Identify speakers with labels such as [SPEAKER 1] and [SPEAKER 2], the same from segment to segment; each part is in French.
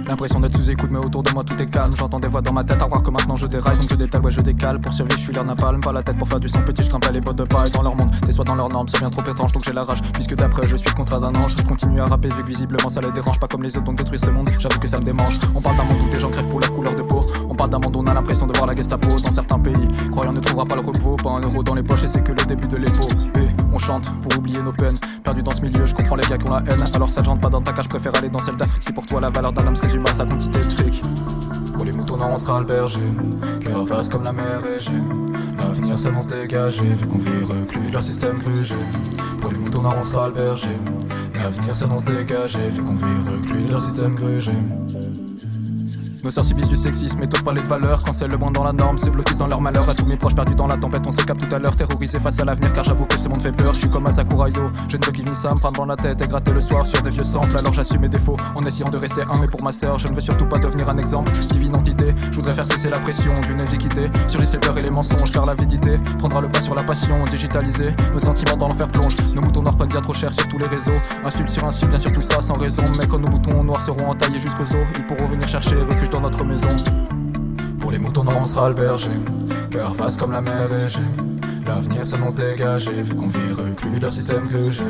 [SPEAKER 1] L'impression d'être sous écoute mais autour de moi tout est calme. J'entends des voix dans ma tête à croire que maintenant je déraille. Donc je détale, ouais je décale. Pour survivre je suis l'air napalm. Pas la tête pour faire du sang petit, je grimpe pas les bottes de paille. Dans leur monde, déçois dans leurs normes, c'est bien trop étrange. Donc j'ai la rage, puisque d'après je suis le contrat d'un ange. Je continue à rapper vu que visiblement ça les dérange. Pas comme les autres donc détruire ce monde, j'avoue que ça me démange. On parle d'un monde où des gens crèvent pour leur couleur de peau. On parle d'un monde où on a l'impression de voir la Gestapo. Dans certains pays, croyant ne trouvera pas le repos. Pas un euro dans les poches et c'est que le début de l'épopée. On chante pour oublier nos peines. Perdu dans ce milieu, je comprends les gars qui ont la haine. Alors ça ne rentre pas dans ta cage, je préfère aller dans celle d'Afrique. Si pour toi la valeur d'un homme se résume à sa quantité de fric. Pour les moutons noirs on sera le berger. Cœur vaste comme la mer égée. L'avenir s'annonce dégagé, vu qu'on vit reclus leur système grugé. Pour les moutons noirs on sera le berger. L'avenir s'annonce dégagé, vu qu'on vit reclus leur système grugé. Nos sœurs subissent du sexisme et d'autres parler de valeur. Quand c'est le moins dans la norme, c'est bloqué dans leur malheur. À tous mes proches perdus dans la tempête, on s'écape tout à l'heure. Terrorisé face à l'avenir car j'avoue que ce monde fait peur. Je suis comme Asakurayo, je ne veux qu'il finisse ça me prendre dans la tête et gratter le soir sur des vieux samples. Alors j'assume mes défauts en essayant de rester un. Mais pour ma sœur, je ne veux surtout pas devenir un exemple. Divine entité, je voudrais faire cesser la pression d'une vie quittée. Sur les pleurs et les mensonges car l'avidité prendra le pas sur la passion. Digitalisée, nos sentiments dans l'enfer plongent. Nos moutons noirs prennent bien trop cher sur tous les réseaux. Insulte sur insulte, bien sûr tout ça sans raison. Mais quand nos moutons noirs seront entaillés jusqu'aux os, ils pourront venir chercher refuge dans notre maison. Pour les moutons noirs on sera le berger. Cœur vaste comme la mer égée. L'avenir s'annonce dégagé, vu qu'on vit reclus leur système grugé.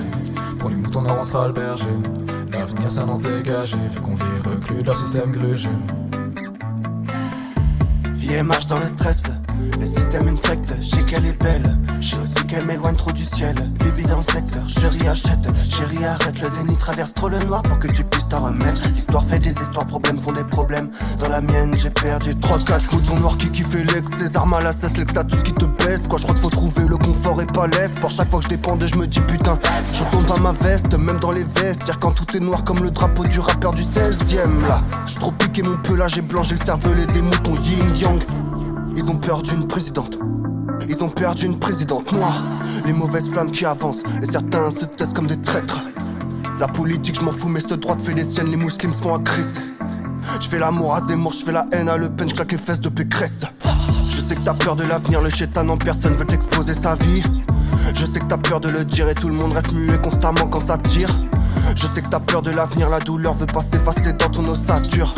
[SPEAKER 1] Pour les moutons noirs on sera le berger. L'avenir s'annonce dégagé, vu qu'on vit reclus leur système grugé.
[SPEAKER 2] Vie et marche dans le stress. Le système une secte, je sais qu'elle est belle. Je sais aussi qu'elle m'éloigne trop du ciel. Bibi dans le secteur, chérie achète. Chérie arrête, le déni traverse trop le noir pour que tu puisses t'en remettre. L'histoire fait des histoires, problèmes font des problèmes. Dans la mienne j'ai perdu 3-4 moutons noirs qui kiffent l'ex. Ces armes à la cesse, l'ex t'as tout ce qui te baisse. Quoi je crois qu'il faut trouver le confort et pas l'effort. Chaque fois que je dépends de je me dis putain, je retourne dans ma veste, même dans les vestiaires. Quand tout est noir comme le drapeau du rappeur du 16ème. Là, j'suis trop piqué mon pelage est blanc, j'ai le cervelet des moutons yin-yang. Ils ont peur d'une présidente. Ils ont peur d'une présidente noire. Les mauvaises flammes qui avancent et certains se taisent comme des traîtres. La politique je m'en fous mais cette droite fait les siennes. Les musulmans se font agresser. Je fais l'amour à Zemmour, je fais la haine à Le Pen, je claque les fesses de Pécresse. Je sais que t'as peur de l'avenir, le chétan en personne veut t'exposer sa vie. Je sais que t'as peur de le dire et tout le monde reste muet constamment quand ça tire. Je sais que t'as peur de l'avenir, la douleur veut pas s'effacer dans ton ossature.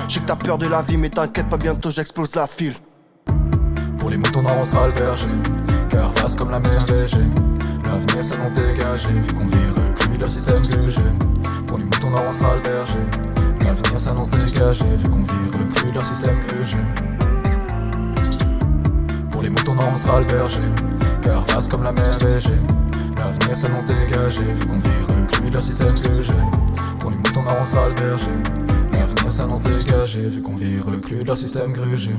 [SPEAKER 2] Je sais que t'as peur de la vie mais t'inquiète pas, bientôt j'explose la file.
[SPEAKER 1] Pour les moutons noirs on sera le berger. Cœur vaste comme la mer égée. L'avenir s'annonce dégagé, vu qu'on vit reclus leur système grugé. Pour les moutons noirs on sera le berger. L'avenir s'annonce dégagé, vu qu'on vit reclus leur système grugé. Pour les moutons noirs on sera le berger. Cœur vaste comme la mer égée. L'avenir s'annonce dégagé, vu qu'on vit reclus leur système grugé. Pour les moutons noirs on sera le berger. L'avenir s'annonce dégagé, vu qu'on vit reclus leur système grugé.